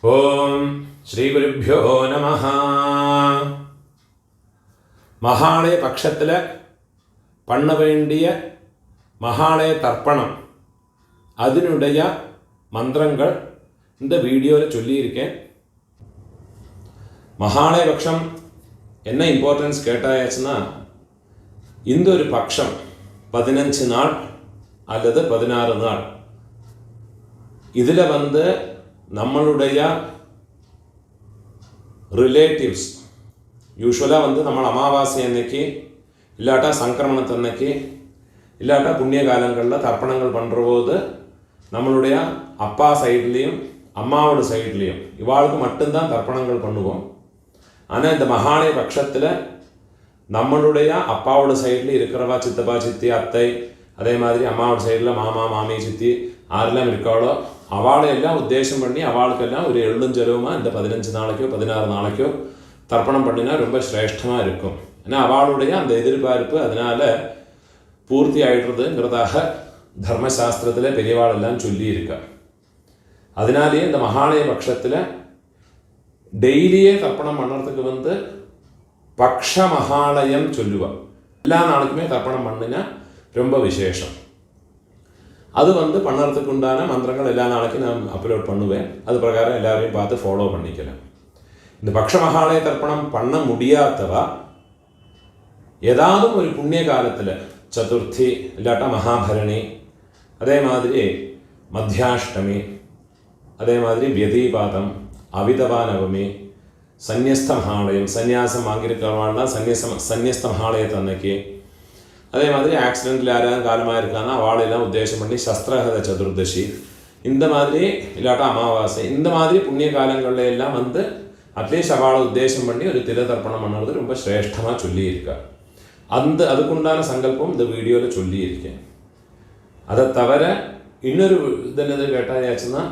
ஓம் ஸ்ரீ குருப்யோ நமஹ. மகாலய பட்சத்தில் பண்ண வேண்டிய மகாலய தர்ப்பணம் அதனுடைய மந்திரங்கள் இந்த வீடியோவில் சொல்லியிருக்கேன். மகாலய பட்சம் என்ன இம்பார்ட்டன்ஸ் கேட்டாயாச்சுன்னா, இந்த ஒரு பட்சம் 15 நாள் அல்லது 16 நாள் இதில் நம்மளுடைய ரிலேட்டிவ்ஸ் யூஸ்வலாக நம்ம அமாவாசை அன்னைக்கு இல்லாட்டா சங்கிரமணத்தன்னைக்கு இல்லாட்டா புண்ணிய காலங்களில் தர்ப்பணங்கள் பண்ணுற போது நம்மளுடைய அப்பா சைட்லேயும் அம்மாவோட சைட்லேயும் இவாளுக்கு மட்டும்தான் தர்ப்பணங்கள் பண்ணுவோம். ஆனால் இந்த மகாலய பட்சத்தில் நம்மளுடைய அப்பாவோட சைடில் இருக்கிறவா சித்தப்பா சித்தி அத்தை, அதே மாதிரி அம்மாவோட சைடில் மாமா மாமி சித்தி யாரெல்லாம் இருக்காளோ அவளையெல்லாம் உத்தேசம் பண்ணி அவளுக்கெல்லாம் ஒரு எள்ளும் செலவுமா இந்த 15 நாளைக்கோ 16 நாளைக்கோ தர்ப்பணம் பண்ணினா ரொம்ப சிரேஷ்டமாக இருக்கும். ஏன்னா அவளுடைய அந்த எதிர்பார்ப்பு அதனால் பூர்த்தி ஆகிடுறதுங்கிறதாக தர்மசாஸ்திரத்தில் பெரியவாளெல்லாம் சொல்லியிருக்கா. அதனாலேயே இந்த மகாலய பட்சத்தில் டெய்லியே தர்ப்பணம் பண்ணுறதுக்கு பக்ஷ மகாலயம் சொல்லுவாள். எல்லா நாளுக்குமே தர்ப்பணம் பண்ணினா ரொம்ப விசேஷம். அது பண்ணுறதுக்கு உண்டான மந்திரங்கள் எல்லா நாளைக்கும் நான் அப்லோட் பண்ணுவேன். அது பிரகாரம் எல்லாரையும் பார்த்து ஃபாலோ பண்ணிக்கலாம். இந்த பக்ஷ மகாலய தர்ப்பணம் பண்ண முடியாதவா ஏதாவது ஒரு புண்ணிய காலத்தில் சதுர்த்தி இல்லாட்டா மகாபரணி, அதே மாதிரி மத்தியாஷ்டமி, அதே மாதிரி வியதீபாதம், அவிதவா நவமி, சந்நியஸ்த மகாலயம் சந்நியாசம் வாங்கியிருக்கிறவாள்னா சந்நியஸ்த மகாலயத்தை அன்னைக்கு, அதே மாதிரி ஆக்சிடென்ட்டில் யாராவது காலமாக இருக்காங்கன்னா அவளையெல்லாம் உத்தேசம் பண்ணி சஸ்திரஹத சதுர்தசி, இந்த மாதிரி இல்லாட்டா அமாவாசை, இந்த மாதிரி புண்ணிய காலங்களில் எல்லாம் அட்லீஸ்ட் அவளை உத்தேசம் பண்ணி ஒரு தில தர்ப்பணம் பண்ணுறது ரொம்ப சிரேஷ்டமாக சொல்லியிருக்கா. அதுக்குண்டான சங்கல்பம் இந்த வீடியோவில் சொல்லியிருக்கேன். அதை தவிர இன்னொரு என்னது கேட்டாயாச்சுன்னா,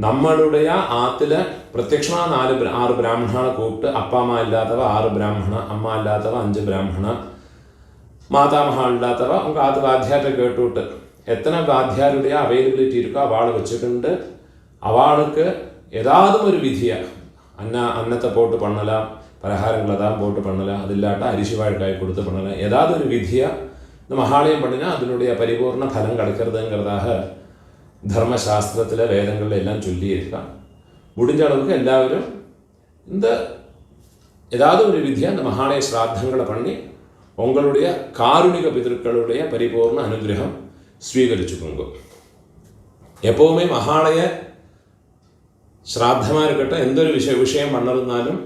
நம்மளுடைய ஆற்றுல பிரத்யட்சமாக 6 பிராமணனை கூப்பிட்டு அப்பா அம்மா இல்லாதவ 6 பிராமணா, அம்மா இல்லாதவ 5 பிராமணா, மாதாமகா இல்லாதவ உங்கள் ஆற்று வாத்தியார்கிட்ட கேட்டுவிட்டு எத்தனை வாத்தியாருடைய அவைலபிலிட்டி இருக்கோ அவளை வச்சுக்கிண்டு அவளுக்கு ஏதாவது ஒரு விதியாக அன்னத்தை போட்டு பண்ணலாம், பலகாரங்களை தான் போட்டு பண்ணலாம், அது இல்லாட்டா அரிசி வாழைக்காய் கொடுத்து பண்ணலாம், ஏதாவது ஒரு விதியாக இந்த மகாலயம் பண்ணினா அதனுடைய பரிபூர்ண பலம் கிடைக்கிறதுங்கிறதாக தர்மசாஸ்திரத்தில் வேதங்களில் எல்லாம் சொல்லியிருக்கான். முடிஞ்ச அளவுக்கு எல்லாரும் இந்த ஏதாவது ஒரு விதியாக இந்த மகாலய ஸ்ராத்தங்களை பண்ணி உங்களுடைய காருணிக பிதர்களுடைய பரிபூர்ண அனுகிரகம் ஸ்வீகரிச்சுக்கோங்க. எப்போவுமே மகாலய ஸ்ராத்தமாக இருக்கட்டும், எந்த ஒரு விஷயம் பண்ணதுனாலும்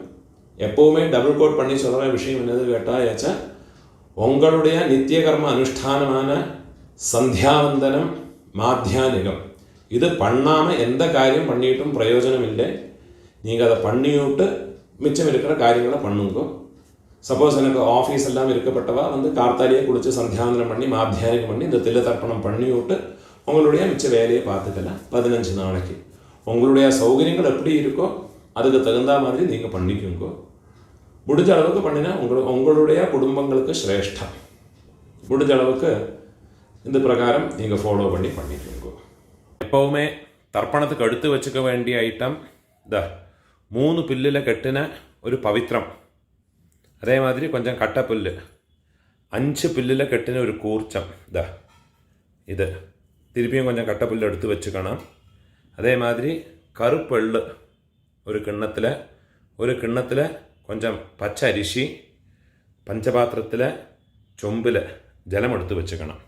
எப்போவுமே டபுள் கோட் பண்ணி சொல்கிற விஷயம் என்னது கேட்டாயாச்சா, உங்களுடைய நித்திய கர்ம அனுஷ்டானமான சந்தியாவந்தனம் மாத்தியானிகம் இது பண்ணாமல் எந்த காரியம் பண்ணிட்டும் பிரயோஜனம் இல்லை. நீங்கள் அதை பண்ணிவிட்டு மிச்சம் இருக்கிற காரியங்களை பண்ணுங்க. சப்போஸ் எனக்கு ஆஃபீஸ் எல்லாம் இருக்கப்பட்டவா கார்த்தாலியே குடித்து சந்தியாவந்தனம் பண்ணி மாத்தியானிகம் பண்ணி இந்த தில தர்ப்பணம் பண்ணி விட்டு உங்களுடைய மிச்ச வேலையை பார்த்துக்கலாம். 15 நாளைக்கு உங்களுடைய சௌகரியங்கள் எப்படி இருக்கோ அதுக்கு தகுந்த மாதிரி நீங்கள் பண்ணிக்கோங்க. முடிஞ்ச அளவுக்கு பண்ணினா உங்களுடைய குடும்பங்களுக்கு சிரேஷ்டம். முடிஞ்ச அளவுக்கு இந்த பிரகாரம் நீங்கள் ஃபாலோ பண்ணிக்கோங்க. எப்போவுமே தர்ப்பணத்துக்கு எடுத்து வச்சுக்க வேண்டிய ஐட்டம் 3 பில்லில் கட்டின ஒரு பவித்திரம், அதே மாதிரி கொஞ்சம் கட்டப்புல், 5 பில்லில் கட்டின ஒரு கூர்ச்சம், இது திருப்பியும் கொஞ்சம் கட்டப்புல் எடுத்து வச்சுக்கணும். அதே மாதிரி கருப்பெள்ளு ஒரு கிண்ணத்தில் கொஞ்சம் பச்சை அரிசி, பஞ்சபாத்திரத்தில் சொம்பில் ஜலம் எடுத்து வச்சுக்கணும்.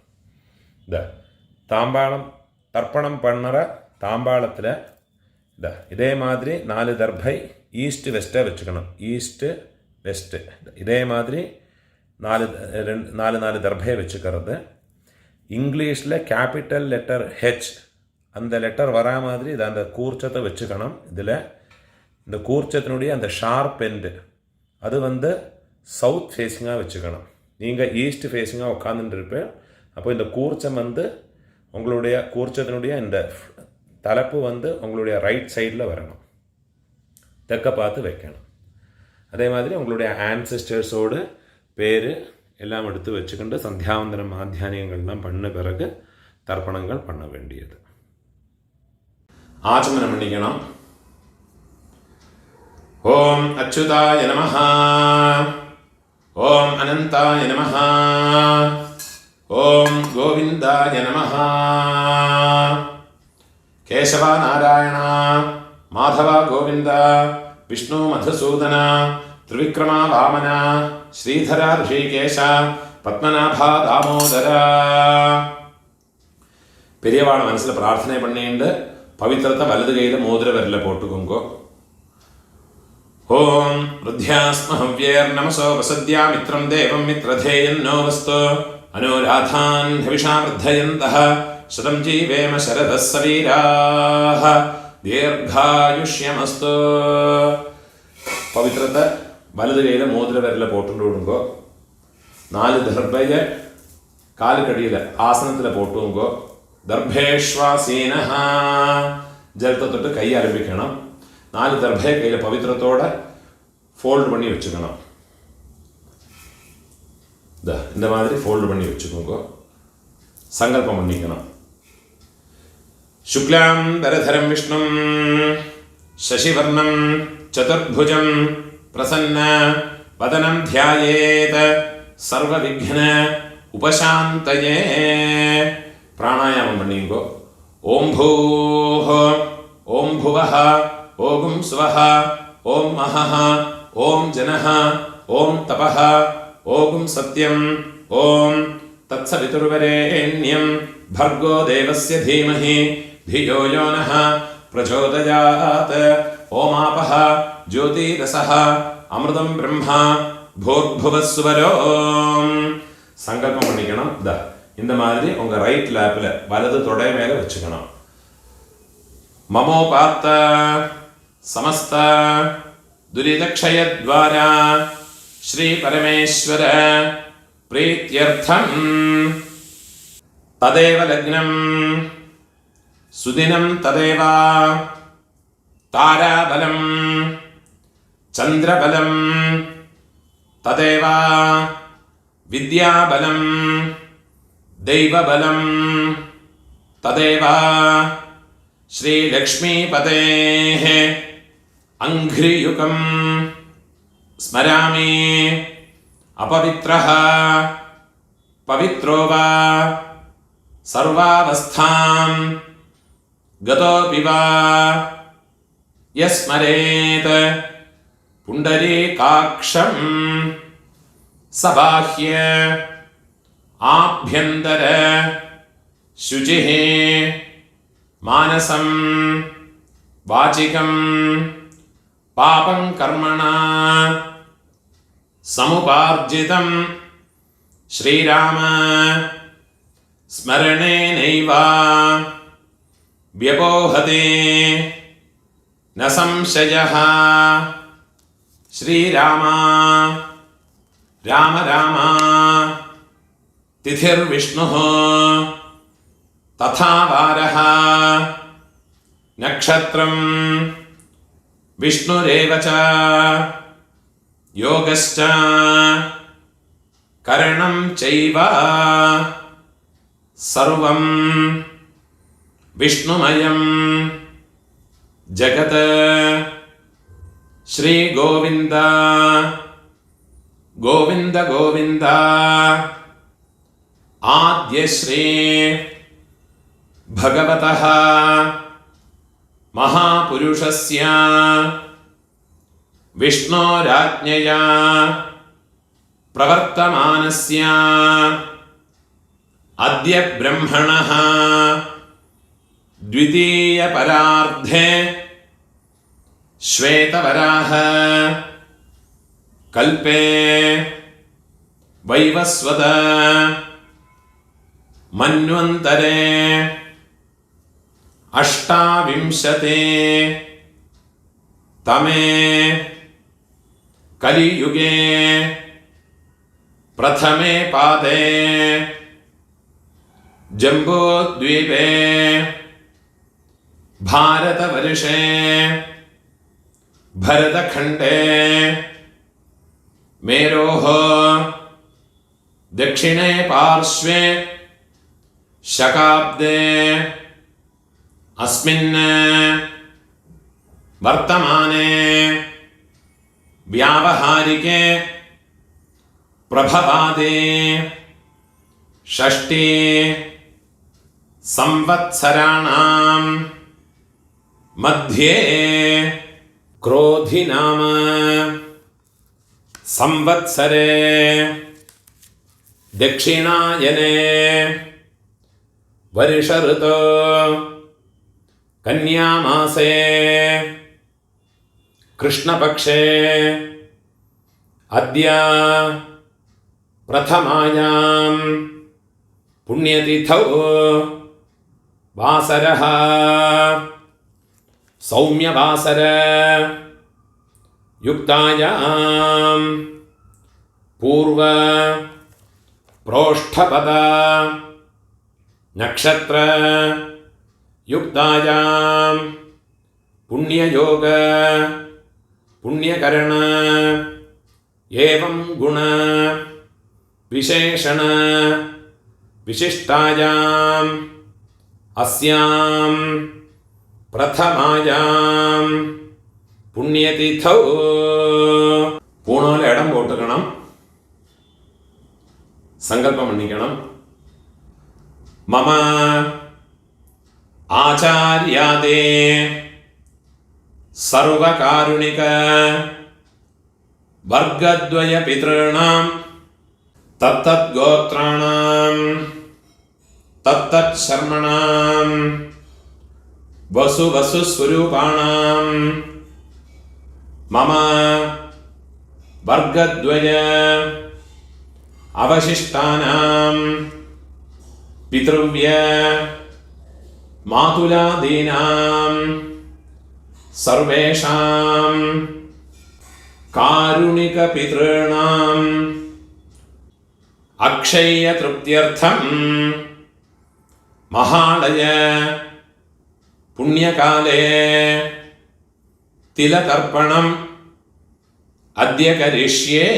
தாம்பாளம் தர்ப்பணம் பண்ணுற தாம்பாளத்தில் இதே மாதிரி 4 தர்பை ஈஸ்ட் வெஸ்ட்டாக வச்சுக்கணும். ஈஸ்ட்டு வெஸ்ட்டு இதே மாதிரி 4 தர்பையை வச்சுக்கிறது. இங்கிலீஷில் கேபிட்டல் லெட்டர் ஹெச் அந்த லெட்டர் வரா மாதிரி இதை அந்த கூர்ச்சத்தை வச்சுக்கணும். இதில் இந்த கூர்ச்சத்தினுடைய அந்த ஷார்ப் எண்டு அது சவுத் ஃபேஸிங்காக வச்சுக்கணும். நீங்கள் ஈஸ்ட் ஃபேஸிங்காக உட்காந்துட்டு இருப்பேன். அப்போ இந்த கூர்ச்சம் உங்களுடைய கூர்ச்சத்தினுடைய இந்த தலைப்பு உங்களுடைய ரைட் சைடில் வரணும், தெற்க பார்த்து வைக்கணும். அதே மாதிரி உங்களுடைய ஆன்செஸ்டர்ஸோடு பேர் எல்லாம் எடுத்து வச்சுக்கிண்டு சந்தியாவந்தனம் மாத்தியானியங்கள்லாம் பண்ண பிறகு தர்ப்பணங்கள் பண்ண வேண்டியது. ஆச்சமனம் பண்ணிக்கணும். ഓം അച്യുതായ നമഃ. ഓം അനന്തായ നമഃ. ഓം ഗോവിന്ദായ നമഃ. കേശവ നാരായണ മാധവ ഗോവിന്ദ വിഷ്ണു മധുസൂദന ത്രിവിക്രമ വാമന ശ്രീധര ഋഷികേശ പത്മനാഭ ദാമോദര. பெரியவாளை மனசில் பிரார்த்தனை பண்ணிண்டு பவித்திரத்தை வலது கையில் மோதிர விரல போட்டுக்கோங்க. ஓம் ருத்யாஸ்மஹவ்யேர்நமசோ வசத்யா மித்ரம் தேவம் மித்ரதேயன்னோ வஸ்து அனுராதான் ஹவிஷா வர்தயந்தः சதம் ஜீவேம சரதः சவீராः தீர்காயுஷ்யமஸ்து. பவித்திரத்தை வலது கையில் மோதிர விரல போட்டுட்டு விடுங்கோ. 4 தர்பையை காலுக்கடியில் ஆசனத்தில் போட்டுங்கோ. ദർഭേശ്വാസീനഃ ജലത്തെ തൊട്ട് കൈ ആരംഭിക്കണം. 4 ദർഭയെ കയ്യിൽ പവിത്രത്തോടെ ഫോൾഡ് പണി വെച്ചുക്കണം. இந்த மாதிரி ഫോൾഡ് പണി വെച്ചുക്കോங்க. സങ്കല്പം பண்ணிക്കണം. ശുക്ലാം ദരധരം വിഷ്ണും ശശിവർണം ചതുർഭുജം പ്രസന്ന വദനം ധ്യായേത് സർവവിഘ്ന ഉപശാന്തയേ. പ്രാണായാമം பண்ணிங்கோ. ഓം ഭൂഃ ഓം ഭുവഃ ഓം സ്വഃ ഓം മഹഃ ഓം ജനഃ ഓം തപഃ ഓം സത്യം ഓം തത്സവിതുർവരേണ്യം ഭർഗോ ദേവസ്യ ധീമഹി ധിയോ യോ നഃ പ്രചോദയാത്. ഓമാപഃ ജ്യോതിരസഃ അമൃതം ബ്രഹ്മ ഭൂർഭുവസ്വരോ. സങ്കല്പം பண்ணிக்கணும். இந்த மாதிரி உங்க ரைட் லேப்ல வலது தொடை மேல வச்சுக்கணும். மமோபாத்த சமஸ்த துரிதக்ஷயத்வாரா ஸ்ரீ பரமேஸ்வர பிரீத்யர்த்தம் ததேவ லக்னம் சுதினம் ததேவ தாராபலம் சந்திரபலம் ததேவ வித்யாபலம் ദൈവബലം തദേവ ശ്രീലക്ഷ്മീപതേഃ അംഘ്രിയുഗം സ്മരാമി. അപവിത്രഃ പവിത്രോ വാ സർവാവസ്ഥാം ഗതോപി വാ യസ്മരേത് പുണ്ഡരീകാക്ഷം സബാഹ്യ ആഭ്യന്തര ശുചിഃ മാനസം വാചികം പാപം കർമ്മണ സമുപാർജിതം ശ്രീരാമ സ്മരണേനൈവ വ്യപോഹതേ ന സംശയഃ. ശ്രീരാമ രാമ രാമ തിഥിർവിഷ്ണുഃ തഥാ വാരഃ നക്ഷത്രം വിഷ്ണുരേവ ച യോഗശ്ച കരണം ചൈവ സർവം വിഷ്ണുമയം ജഗത്. ശ്രീ ഗോവിന്ദ ഗോവിന്ദ ഗോവിന്ദ. ആദ്യശ്രീ ഭഗവതഃ മഹാപുരുഷസ്യ വിഷ്ണോരാജ്ഞയാ പ്രവർത്തമാനസ്യ അദ്യ ബ്രഹ്മണഃ ദ്വിതീയപരാർദ്ധേ ശ്വേതവരാഹ കൽപേ വൈവസ്വത മന്വന്തരേ അഷ്ടാവിംശതേ തമേ കലിയുഗേ പ്രഥമേ പാദേ ജംബോദ്വീപേ ഭാരതവർഷേ ഭരതഖണ്ഡേ മേരോഃ ദക്ഷിണേ പാർശ്വേ ശകാബ്ദേ അസ്മിन् വർത്തമാനേ വ്യാവഹാരികേ പ്രഭവാദേ ഷഷ്ഠേ സംവത്സരാണാം മധ്യേ ക്രോധിനാമ സംവത്സരേ ദക്ഷിണായനേ വർഷഋതോ കന്യാമാസേ കൃഷ്ണപക്ഷേ അദ്യ പ്രഥമായാം പുണ്യതിഥൗ വാസരഃ സൗമ്യവാസര യുക്തായാം പൂർവ പ്രോഷ്ഠപദ നക്ഷത്ര യുക്തായാം പുണ്യയോഗ പുണ്യകരണ ഏവം ഗുണ വിശേഷണ വിശിഷ്ടായാം അസ്യാം പ്രഥമായാം പുണ്യതിഥൗ. പൂണോലെ ഇടം പോട്ടുക്കണം, സങ്കല്പം എണ്ണിക്കണം. മമ ആചാര്യാദേ സർവകാരുണിക വർഗദ്വയ പിതॄണാം തത്തദ്ഗോത്രാണാം തത്തശർമണാം വസുസ്വരൂപാണാം മമ വർഗദ്വയ അവശിഷ്ടാനാം പിതൃവ്യ മാതുലാദീനാം സർവേഷാം കാരുണിക പിതॄണാം അക്ഷയ തൃപ്ത്യർത്ഥം മഹാളയ പുണ്യകാലേ തിലതർപ്പണം അദ്യ കരിഷ്യേ.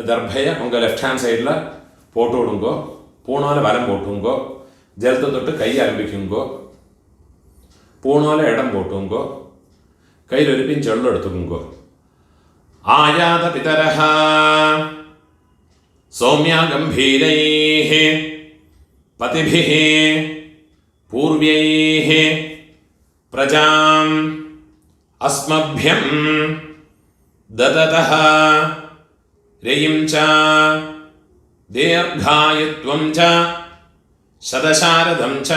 ദർഭയെ ഉങ്ക ലെഫ്റ്റ് ഹാൻഡ് സൈഡിൽ പോട്ട് വിടുങ്കോ, പൂണോല വലം പോട്ടുങ്കോ, ജലത്തെ തൊട്ട് കൈ ആരംഭിക്കുങ്കോ, പൂണോല ഇടം പോട്ടുങ്കോ, കയ്യിലൊരു പിഞ്ച് വെള്ളം എടുത്തുങ്കോ. ആയാത പിതരഃ സൗമ്യ ഗംഭീരൈഃ പതിഭിഃ പൂർവ്യൈഃ പ്രജാം അസ്മഭ്യം ദദതഃ രയിം ച ദീർഘായുത്വം ച ശതശാരദം ച.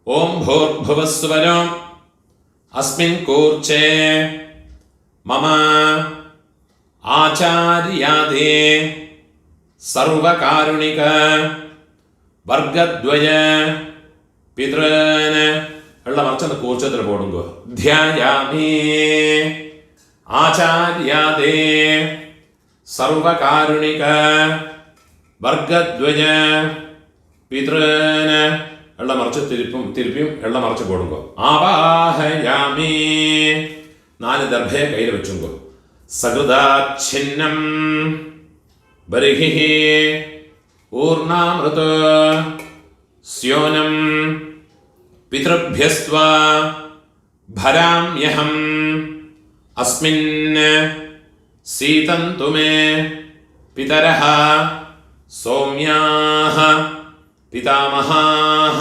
ഓം ഭൂർഭുവസ്സുവരോ അസ്മിൻ കൂർച്ചേ മമ ആചാര്യാദേ സർവകാരുണിക വർഗദ്വയ പിതൃന് ഉള്ള മറിച്ചെന്ന് കൂർച്ചത്തിൽ പോടുങ്കോ. ധ്യായാമി ആചാര്യാദേ സർവകാരുണിക വർഗദ്വയ പിതൃന് ഉള്ള മറിച്ച് തിരുപ്പിയും എള്ള മറിച്ച് പോടുങ്കോ. ആവാഹയാമി 4 ദർഭയെ കയ്യിൽ വെച്ചുങ്കോ. സകൃതാച്ഛിന്നം ബർഹിഃ ഊർണാമൃത സ്യോനം പിതൃഭ്യസ്ത്വ ഭരാമ്യഹം അസ്മിൻ സീതന്തു മേ പിതരഃ സൗമ്യാഃ പിതാമഹാഃ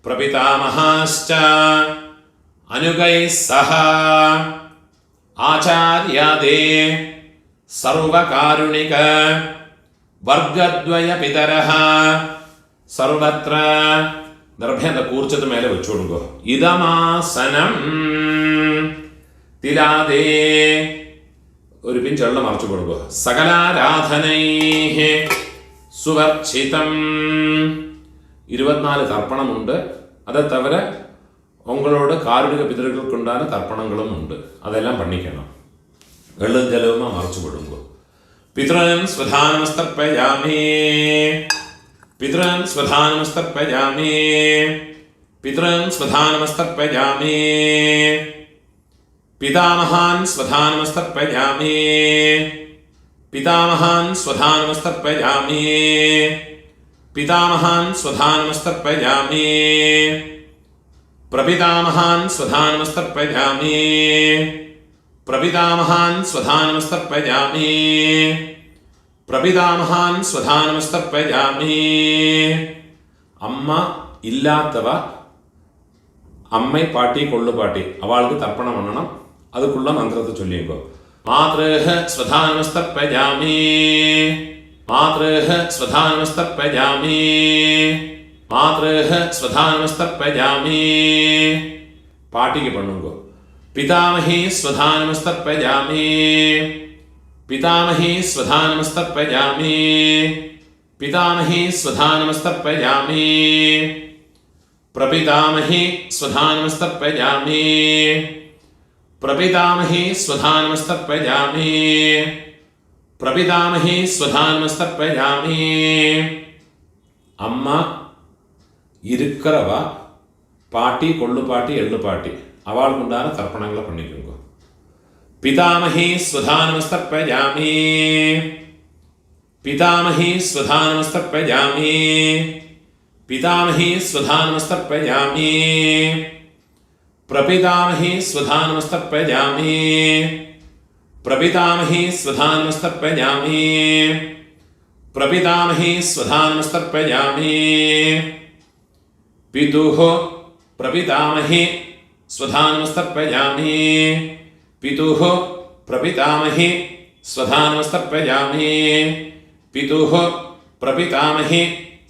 പ്രപിതാമഹാശ്ച അനുഗൈഃ സഹ ആചാര്യാദേ സർവകാരുണിക വർഗദ്വയ പിതരഃ സർവത്ര. ദർഭേന്ത കൂർച്ചത്ത് മേലെ വെച്ചു കൊടുക്കുക. ഇതമാസനം തിലാദേ ഒരു പിഞ്ചെള്ള മറച്ചു കൊടുക്കുക. സകലാരാധനൈഃ സുവർച്ചിതം. 24 തർപ്പണമുണ്ട്. അത് തവിர ഉങ്ങളോട് കാരുണിക പിതൃകൾക്കുണ്ടാന തർപ്പണങ്ങളും ഉണ്ട്. അതെല്ലാം പണിക്കണം. വെള്ളം ജലവുമാ മറച്ചു കൊടുക്കുക. പിതൃൻ സ്വധാനമസ്തർപ്പയാമി പിതൃൻ സ്വധാനമസ്തർപ്പയാമി പിതൃൻ സ്വധാനമസ്തർപ്പയാമി പിതാമഹാൻ സ്വധാനമസ്തർപ്പയാമി പിതാമഹാൻ സ്വധാനമസ്തർപ്പയാമി പിതാമഹാൻ സ്വധാനമസ്തർപ്പയാമി പ്രപിതാമഹാൻ സ്വധാനമസ്തർപ്പയാമി प्रपितामहान् स्वधानमस्तर्पयामि प्रपितामहान् स्वधानमस्तर्पयामि അമ്മ ഇല്ലാത്തവ അമ്മ പാട്ടി കൊള്ളുപാട്ടി അവൾക്ക് തർപ്പണം பண்ணണം അതുക്കുള്ള മന്ത്രത്തെ ചൊല്ലിക്കോ മാതൃഹ സ്വധാനമസ്തർപ്പയാമി മാതൃഹ സ്വധാനമസ്തർപ്പയാമി മാതൃഹ സ്വധാനമസ്തർപ്പയാമി പാട്ടിക്ക് പണ്ണുങ്കോ പിതാമഹി സ്വധാനമസ്തർപ്പയാമി പിതാമഹി സ്വധാനമസ്തർപ്പയാമി पितामही स्वधानमस्तर्पयामि प्रपितामही स्वधानमस्तर्पयामि प्रपितामही स्वधानमस्तर्पयामि प्रपितामही स्वधानमस्तर्पयामि अम्मा इरुक्करव पाटी कोल्लुपाटी एळ्ळुपाटी अवाळुकुंडान तर्पणंगळ पण्णिक्कुंगो पितामही स्वधानमस्तर्पयामि पितामही स्वधानमस्तर्पयामि पितामही स्वधानमस्तर्पयामि प्रपितामही स्वधानमस्तर्पयामि प्रपितामही स्वधानमस्तर्पयामि प्रपितामही स्वधानमस्तर्पयामि पितुः प्रपितामही स्वधानमस्तर्पयामि पितुः प्रपितामही स्वधानमस्तर्पयामि पितुः प्रपितामही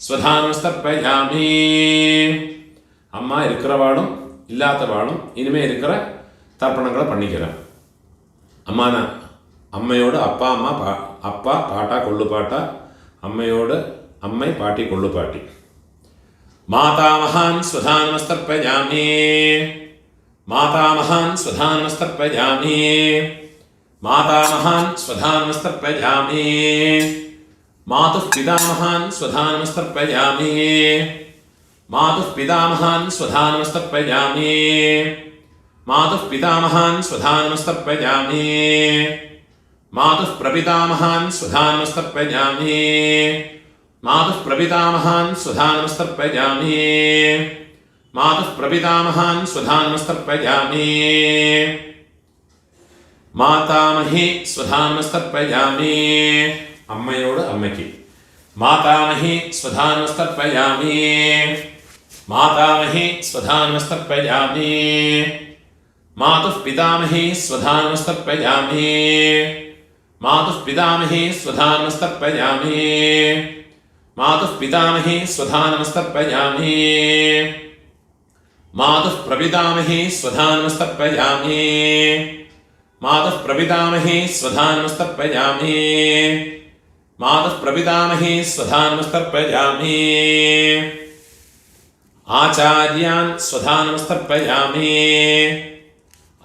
स्वधानमस्तर्पयामि अम्मा इरुक्करवाळुम इल्लात्तवाळुम इनिमे इरुक्कर तर्पणंगळ पण्णिक्कलाम अम्मान अम्मयोड अप्पा अम्मा अप्पा पाटा कोल्लुपाटा अम्मयोड अम्मै पाटी कोल्लुपाटी मातामहान् स्वधानमस्तर्पयामि मातामहान् स्वधानमस्तर्पयामि मातामहान् स्वधानमस्तर्पयामि मातुः पितामहान् स्वधानमस्तर्पयामि मातुः पितामहान् स्वधानमस्तर्पयामि मातुः पितामहान् स्वधानमस्तर्पयामि मातुः प्रपितामहान् स्वधानमस्तर्पयामि मातुः प्रपितामहान् स्वधानमस्तर्पयामि मातुः प्रपितामहान् स्वधानमस्तर्पयामि मातामही स्वधानमस्तर्पयामि अम्मयोड अम्मकी मातामही स्वधानमस्तर्पयामि मातामही स्वधानमस्तर्पयामि मातुः पितामही स्वधानमस्तर्पयामि मातुः पितामही स्वधानमस्तर्पयामि मातुः पितामही स्वधानमस्तर्पयामि मातुः प्रपितामही स्वधानमस्तर्पयामि मातुः प्रपितामही स्वधानमस्तर्पयामि मातुः प्रपितामही स्वधानमस्तर्पयामि आचार्यान् स्वधानमस्तर्पयामि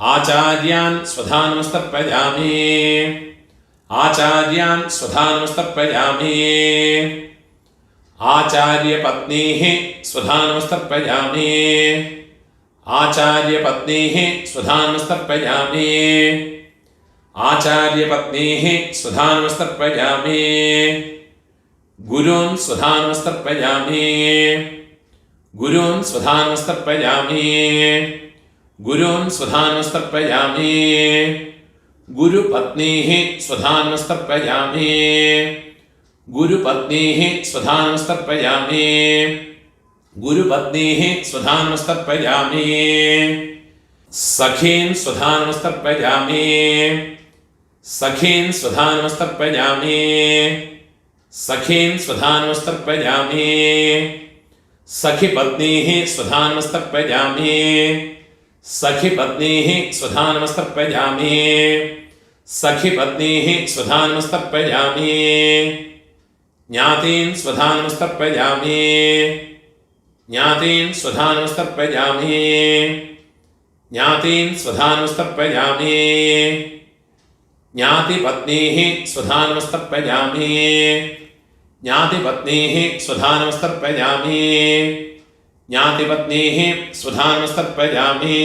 आचार्यान् स्वधानमस्तर्पयामि आचार्यान् स्वधानमस्तर्पयामि आचार्यपत्नीः स्वधानमस्तर्पयामि आचार्यपत्नीः स्वधानमस्तर्पयामि आचार्यपत्नीः स्वधानमस्तर्पयामि गुरून् स्वधानमस्तर्पयामि गुरून् स्वधानमस्तर्पयामि गुरून् स्वधानमस्तर्पयामि गुरुपत्नीः स्वधानमस्तर्पयामि गुरुपत्नीः स्वधानमस्तर्पयामि गुरुपत्नीः स्वधानमस्तर्पयामि सखीन् स्वधानमस्तर्पयामि सखीन् स्वधानमस्तर्पयामि सखीन् स्वधानमस्तर्पयामि सखिपत्नीः स्वधानमस्तर्पयामि सखिपत्नीः स्वधानमस्तर्पयामि सखिपत्नीः स्वधानमस्तर्पयामि ज्ञातीन् स्वधानमस्तर्पयामि ज्ञातीन् स्वधानमस्तर्पयामि ज्ञातीन् स्वधानमस्तर्पयामि ज्ञातिपत्नीः स्वधानमस्तर्पयामि ज्ञातिपत्नीः स्वधानमस्तर्पयामि ज्ञातिपत्नीः स्वधानमस्तर्पयामि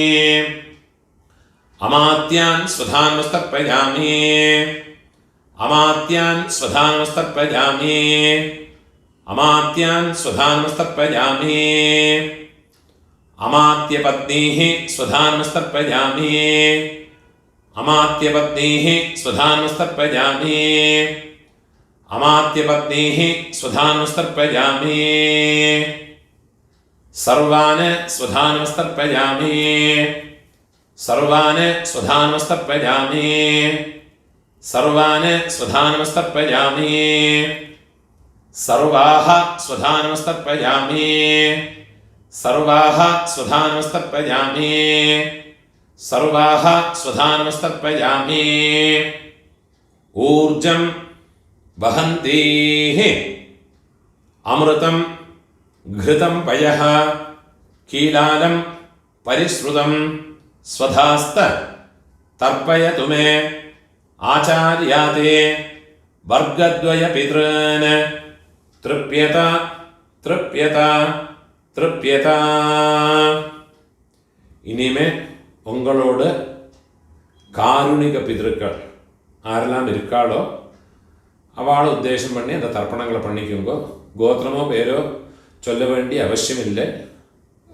अमात्यान् स्वधानमस्तर्पयामि अमात्यान् स्वधानमस्तर्पयामि अमात्यान् स्वधानमस्तर्पयामि अमात्यपत्नीः स्वधानमस्तर्पयामि अमात्यपत्नीः स्वधानुस्तर्पयामि अमात्यपत्नीः स्वधानुस्तर्पयामि सर्वान् स्वधानुस्तर्पयामि सर्वान् स्वधानुस्तर्पयामि सर्वान् स्वधानुस्तर्पयामि सर्वाः स्वधानुस्तर्पयामि सर्वाः स्वधानुस्तर्पयामि सर्वाः स्वधानुस्तर्पयामि ऊर्जं वहन्तीः अमृतं घृतं पयः कीलालं परिश्रुतं स्वधास्त तर्पयतु मे आचार्याते वर्गद्वयपितॄन् तृप्यत तृप्यत तृप्यत இனிமே உங்களோட காருணிக பிதர்கள் ஆரெல்லாம் இருக்காளோ அவளை உத்தேசம் பண்ணி அந்த தர்ப்பணங்களை பண்ணிக்கோங்க. கோத்திரமோ பேரோ சொல்ல வேண்டிய அவசியம் இல்லை.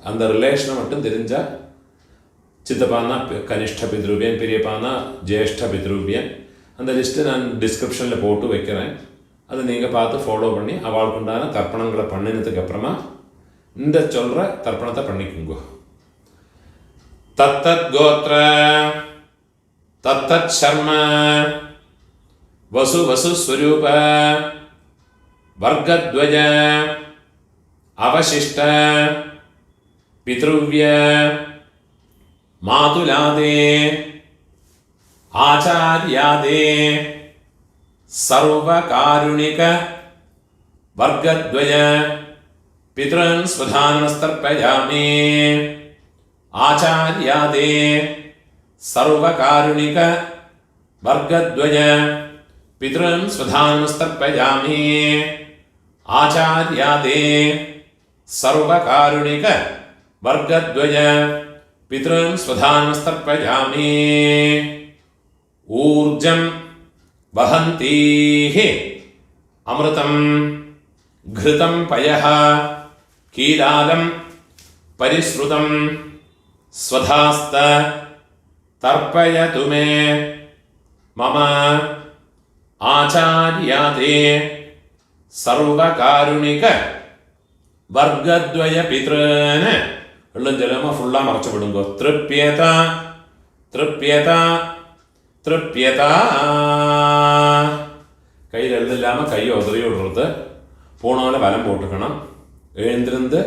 அந்த ரிலேஷனை மட்டும் தெரிஞ்சால் சித்தப்பானா கனிஷ்ட பித்ருவியன், பெரியப்பானா ஜேஷ்ட பித்ருவியன், அந்த லிஸ்ட்டு நான் டிஸ்கிரிப்ஷனில் போட்டு வைக்கிறேன். அதை நீங்கள் பார்த்து ஃபாலோ பண்ணி அவளுக்கு உண்டான தர்ப்பணங்களை பண்ணினதுக்கு அப்புறமா இந்த சொல்கிற தர்ப்பணத்தை பண்ணிக்கோங்க. தத்தத் கோத்ர தத்தத் சர்ம வசு வசு ஸ்வரூப வர்க்கத்வய அவசிஷ்ட பித்ருவ்ய மாதுலாதே ஆச்சார்யாதே சர்வகாருணிக வர்க்கத்வய பித்ருன் ஸ்வதானமஸ்தர்ப்பயாமி ஆச்சார்யாதே சர்வகாருணிக வர்க்கத்வய பித்ருன் ஸ்வதானமஸ்தர்ப்பயாமி ஆச்சார்யாதே சர்வகாருணிக வர்க்கத்வய பித்ருன் ஸ்வதானமஸ்தர்ப்பயாமி ஊர்ஜம் வஹந்தீஹ அமிர்தம் घृतं पयः कीलालं परिश्रुतं स्वधास्त तर्पयतु मे मम आचार्याते सर्वकारुणिक वर्गद्वय पितॄन् जलमा फुल्ला मरच्चु विडुंगो तृप्यत तृप्यत तृप्यत கையில் எழுதில்லாமல் கையை உதறி விடுறது, போனால வலம் போட்டுக்கணும். எழுந்திருந்து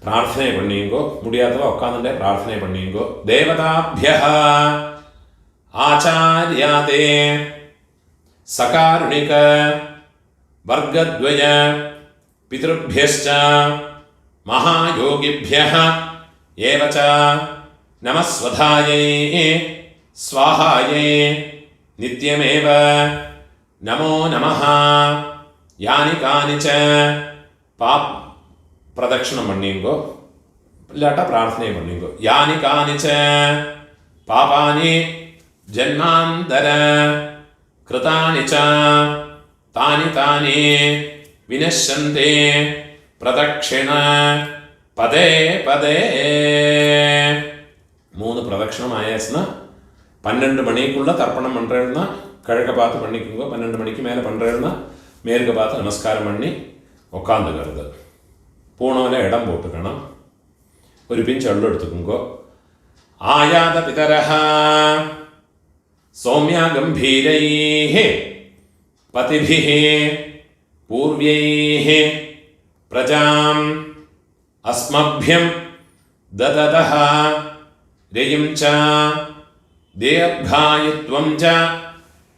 பிரார்த்தனை பண்ணிங்கோ, முடியாதவ உட்காந்துட்டே பிரார்த்தனை பண்ணிங்கோ. தேவதாபியः ஆச்சார்யாதே சகாருணிக வர்க்கத்வய பித்ருभ्यश्च மகாயோகிभ्यः ஏவச்ச நமஸ்வதாயை ஸ்வாஹாயை நித்யமேவ நமோ நமः யானி கானிச்ச பாப் பிரதட்சணம் பண்ணிங்கோ, இல்லாட்டா பிரார்த்தனை பண்ணிங்கோ. யானி கானிச்ச பாபானி ஜன்மாந்தர கிருதானி ச தானி தானி வினஷ்யந்தே பிரதட்சிண பதே பதே. 3 பிரதட்சணம் ஆயாச்சுன்னா 12 மணிக்குள்ள தர்ப்பணம் பண்ணுறேன்னா கிழக்க பார்த்து பண்ணிக்கோங்க. 12 மணிக்கு மேலே பண்ணுறேன்னா மேற்க பார்த்து நமஸ்காரம் பண்ணி உட்காந்துக்கிறது. பூனோவில் இடம் போட்டுக்கணும். ஒரு பிஞ்ச் எள்ளு எடுத்துக்கோங்கோ. ஆயாத பிதரஹ சௌமியா கம்பீரைஹ பதிபிஹ பூர்வைஹ பிரஜாம் அஸ்மப்யம் தததஹ ரயும் ச தீர்காயுத்வம் ச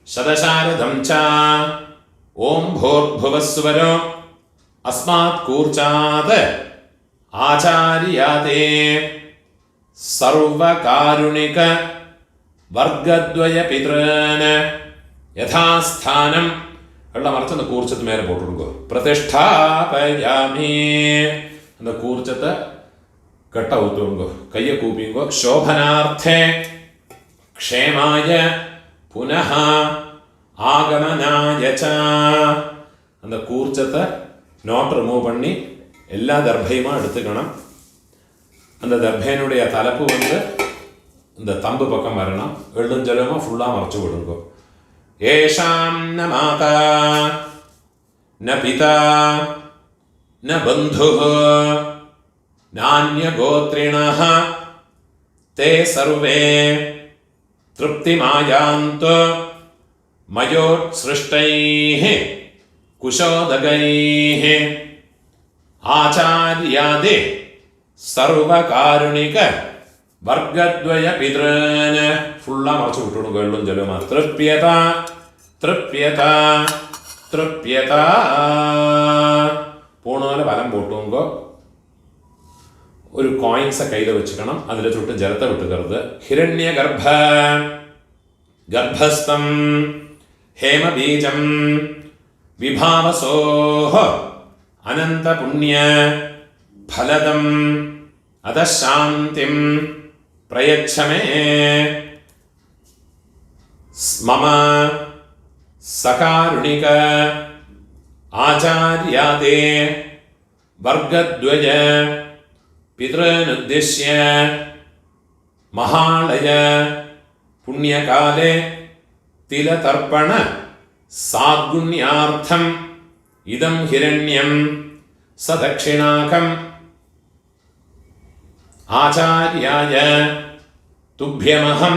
சதசாரதம் ச ஓம் பூர்புவஸ்வரோ அஸ்மாத் கூர்ச்சாத் ஆச்சார்யாதே சர்வகாருணிக வர்க்கத்வய பித்ருன் யதாஸ்தானம் எல்லாம் மறைச்சு அந்த கூர்ச்சத்து மேலே போட்டுருங்கோ. பிரதிஷ்டாபயாமி, அந்த கூர்ச்சத்தை கட்ட ஊத்துங்கோ, கையை கூப்பிங்கோ. சோபனார்த்தே க்ஷேமாய புனः ஆகமனாய ச, அந்த கூர்ச்சத்தை நோட் ரிமூவ் பண்ணி எல்லா தர்பையுமா எடுத்துக்கணும். அந்த தர்பையினுடைய தலைப்பு இந்த தம்பு பக்கம் வரணும். எள்ளும் ஜலமாக ஃபுல்லாக மறைச்சு விடுங்க. ஏஷாம் ந மாதா ந பிதா ந பந்து நான்ய கோத்ரிணः தே சர்வே திருப்திமாயாந்து மயோத்ஸ்ருஷ்டைः குஷோதகைः ஆச்சார்யாதி சர்வகாருணிக வர்க்கத்வய பித்ருன். ஃபுல்லாக மறைச்சு விட்டுடுங்க எள்ளும் ஜலமா. திருப்யதா திருப்யதா திருப்யதா. போனால வலம் போட்டுங்க. ഒരു കോയിൻസ് കയ്യിൽ വെച്ചിക്കണം. അതിൽ ചുട്ട് ജലത്തെ വിട്ടുകരുത്. ഹിരണ്യ ഗർഭസ്ഥം ഹേമബീജം വിഭാവസോഹ അനന്ത പുണ്യ ഫലദം അധശാന്തിം പ്രയച്ഛമേ മമ സകാരുണിക ആചാര്യാദേ വർഗദ്വയ പിതൃനുദ്ദിശ്യ മഹാളയ പുണ്യകാലേ തിലതർപ്പണ സാദ്ഗുണ്യാർത്ഥം ഇദം ഹിരണ്യം സദക്ഷിണാകം ആചാര്യായ തുഭ്യമഹം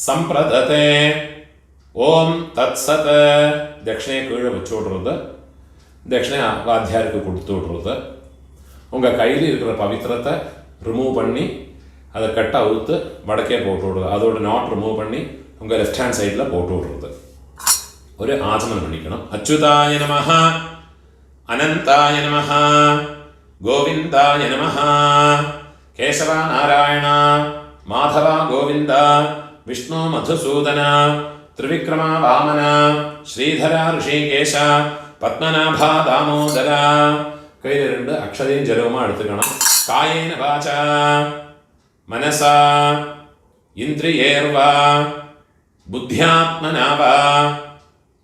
സംപ്രദത്തെ. ഓം തത്സത്. ദക്ഷിണയെ കീഴെ വെച്ചു വിടുறது. தட்சிணை வாத்தியாருக்கு கொடுத்து விடுறது. உங்கள் கையில் இருக்கிற பவித்திரத்தை ரிமூவ் பண்ணி அதை கட்டை அவுத்து வடக்கே போட்டு விடுறது. அதோட நாட் ரிமூவ் பண்ணி உங்கள் லெஃப்ட் ஹேண்ட் சைடில் போட்டு விடுறது. ஒரு ஆசனம் பண்ணிக்கணும். அச்சுதாய நமஹ அனந்தாய நமஹ கோவிந்தாய நமஹ கேசவ நாராயண மாதவ கோவிந்த விஷ்ணு மதுசூதன ത്രിവിക്രമ വാമന ശ്രീധര ഋഷികേശ പത്മനാഭ ദാമോദര. കയ്യിൽ 2 അക്ഷതയും ജലവുമാണ് എടുത്തുക്കണം. കായേന വാച മനസ ഇന്ദ്രിയേർവ ബുദ്ധ്യാത്മനാവ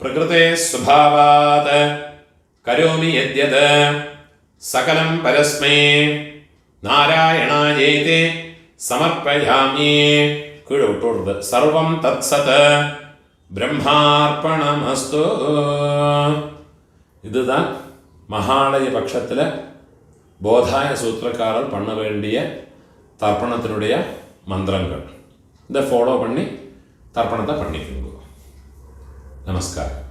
പ്രകൃതേ സ്വഭാവാത് കരോമി യദ്യത് സകലം പരസ്മൈ നാരായണായേതി സമർപ്പയാമി. കീഴെ വിട്ടോടുന്നത്. സർവം തത്സത് பிரம்மார்ப்பணமஸ்து. இதுதான் மகாலய பட்சத்தில் போதாய சூத்திரக்காரர் பண்ண வேண்டிய தர்ப்பணத்தினுடைய மந்திரங்கள். இதை ஃபாலோ பண்ணி தர்ப்பணத்தை பண்ணிக்கோங்க. நமஸ்காரம்.